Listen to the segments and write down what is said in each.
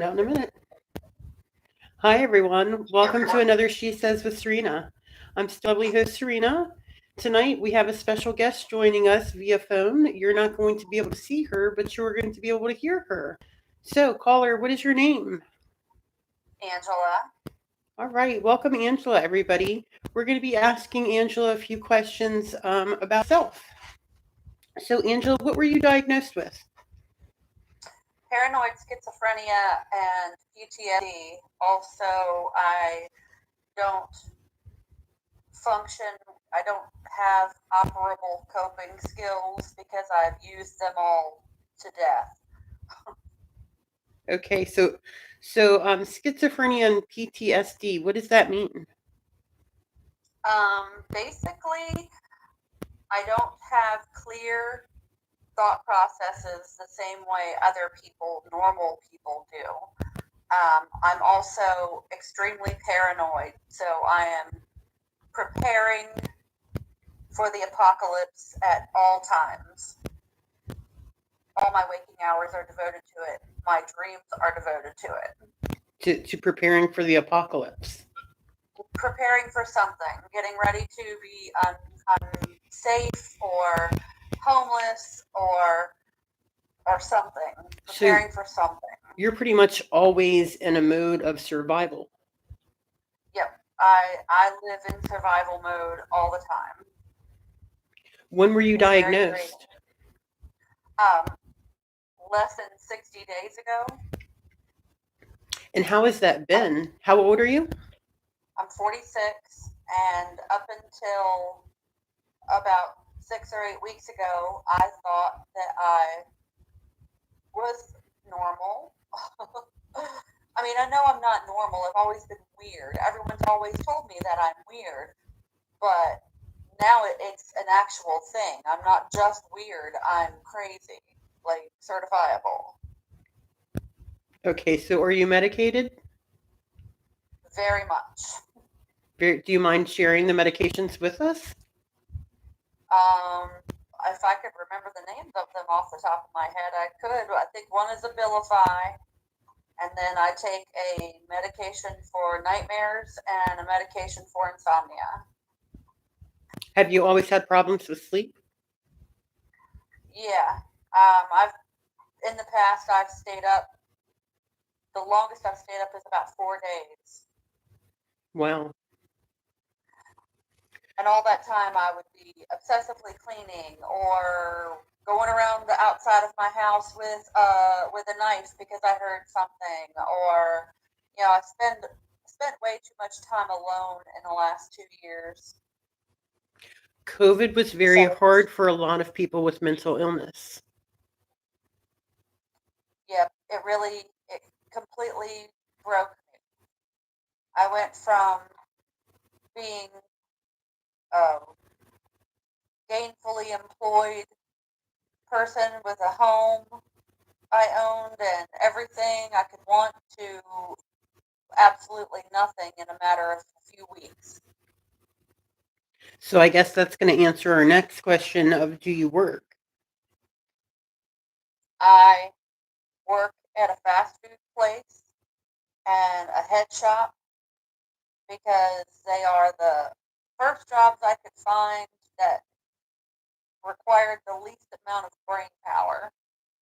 Out in a minute. Hi, everyone. Welcome to another She Says with Serena. I'm still lovely host Serena. Tonight we have a special guest joining us via phone. You're not going to be able to see her, but you're going to be able to hear her. So, caller, what is your name? Angela. All right. Welcome, Angela, everybody. We're going to be asking Angela a few questions about self. So, Angela, what were you diagnosed with? Paranoid schizophrenia and PTSD. Also, I don't function, I don't have operable coping skills because I've used them all to death. Okay, so schizophrenia and PTSD. What does that mean? Basically, I don't have clear thought processes the same way other people, normal people do. I'm also extremely paranoid, so I am preparing for the apocalypse at all times. All my waking hours are devoted to it. My dreams are devoted to it. To preparing for the apocalypse. Preparing for something, getting ready to be unsafe or homeless or something. So Preparing for something. you're pretty much always in a mode of survival. Yep. I live in survival mode all the time. When were you It's very draining. diagnosed? Um, Less than 60 days ago. And how has that I, been? How old are you? I'm 46, and up until about 6 or 8 weeks ago, I thought that I was normal. I mean, I know I'm not normal. I've always been weird. Everyone's always told me that I'm weird, but now it's an actual thing. I'm not just weird, I'm crazy, like certifiable. Okay, so are you medicated? Very much. Do you mind sharing the medications with us? Um, if I could remember the names of them off the top of my head, I could. I think one is Abilify, and then I take a medication for nightmares and a medication for insomnia. Have you always had problems with sleep? Yeah. I've in the past I've stayed up. The longest I've stayed up is about 4 days, Wow. and all that time I would be obsessively cleaning or going around the outside of my house with a knife because I heard something, or I spent way too much time alone in the last 2 years. COVID was very So hard for a lot of people with mental illness. yep, it completely broke me. I went from being a gainfully employed person with a home I owned and everything I could want to absolutely nothing in a matter of a few weeks. So I guess that's going to answer our next question of do you work? I work at a fast food place and a head shop because they are the first jobs I could find that required the least amount of brain power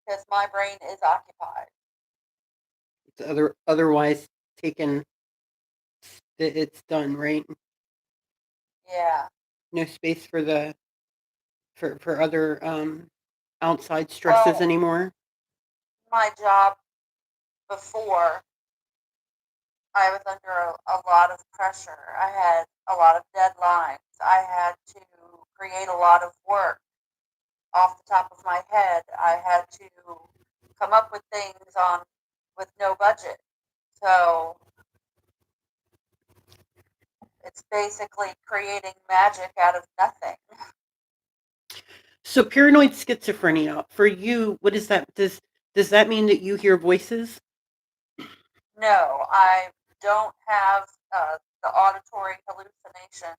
because my brain is occupied. It's otherwise taken, it's done, right? Yeah. No space for the for other outside stresses Well, anymore. my job before, I was under a lot of pressure. I had a lot of deadlines. I had to create a lot of work off the top of my head. I had to come up with things on with no budget. So it's basically creating magic out of nothing. So paranoid schizophrenia for you, what is that? Does that mean that you hear voices? No, I don't have the auditory hallucinations.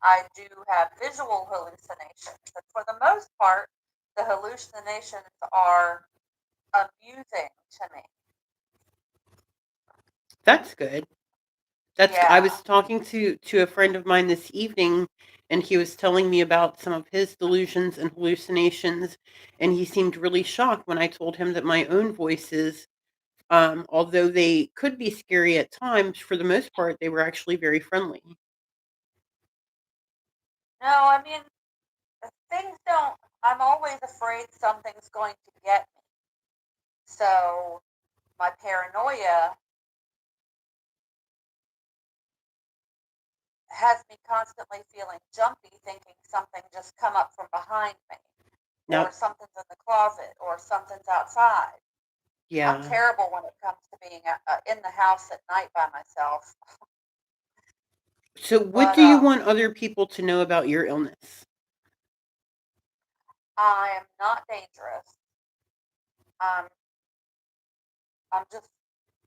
I do have visual hallucinations, but for the most part, the hallucinations are amusing to me. That's good. I Yeah. was talking to a friend of mine this evening, and he was telling me about some of his delusions and hallucinations, and he seemed really shocked when I told him that my own voices, although they could be scary at times, for the most part, they were actually very friendly. No, I mean, things don't, I'm always afraid something's going to get me. So my paranoia has me constantly feeling jumpy, thinking something just come up from behind me, Now, or something's in the closet, or something's outside. I'm yeah. terrible when it comes to being in the house at night by myself. So, what But do you want other people to know about your illness? I am not dangerous. I'm I'm just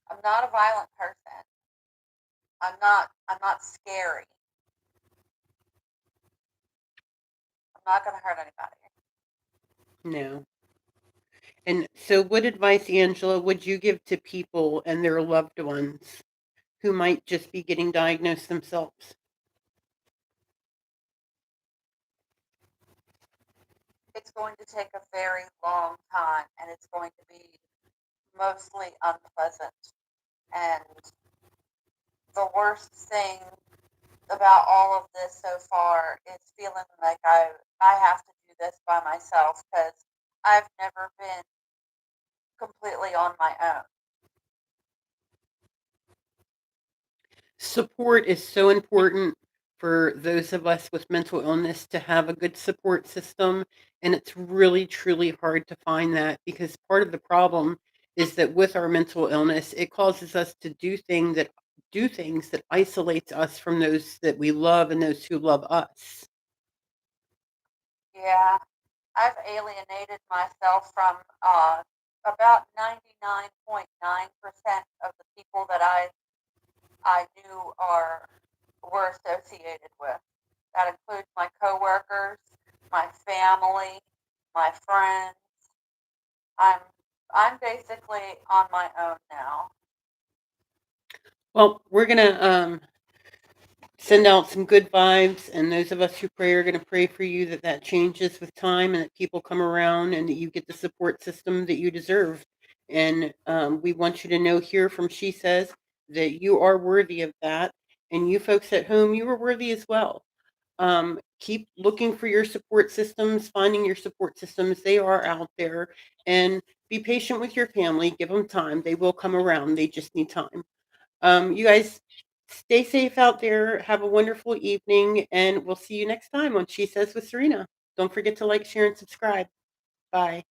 I'm not a violent person. I'm not scary. I'm not going to hurt anybody. No. And so, what advice, Angela, would you give to people and their loved ones who might just be getting diagnosed themselves? It's going to take a very long time, and it's going to be mostly unpleasant. And the worst thing about all of this so far is feeling like I have to do this by myself because I've never been completely on my own. Support is so important for those of us with mental illness to have a good support system. And it's really, truly hard to find that because part of the problem is that with our mental illness, it causes us to do things that isolates us from those that we love and those who love us. Yeah, I've alienated myself from about 99.9% of the people that I knew were associated with. That includes my coworkers, my family, my friends. I'm I'm basically on my own now. Well, we're going to send out some good vibes, and those of us who pray are going to pray for you that that changes with time and that people come around and that you get the support system that you deserve. And we want you to know here from She Says that you are worthy of that, and you folks at home, you are worthy as well. Keep looking for your support systems, finding your support systems. They are out there, and be patient with your family. Give them time. They will come around. They just need time. You guys stay safe out there. Have a wonderful evening, and we'll see you next time on She Says with Serena. Don't forget to like, share, and subscribe. Bye.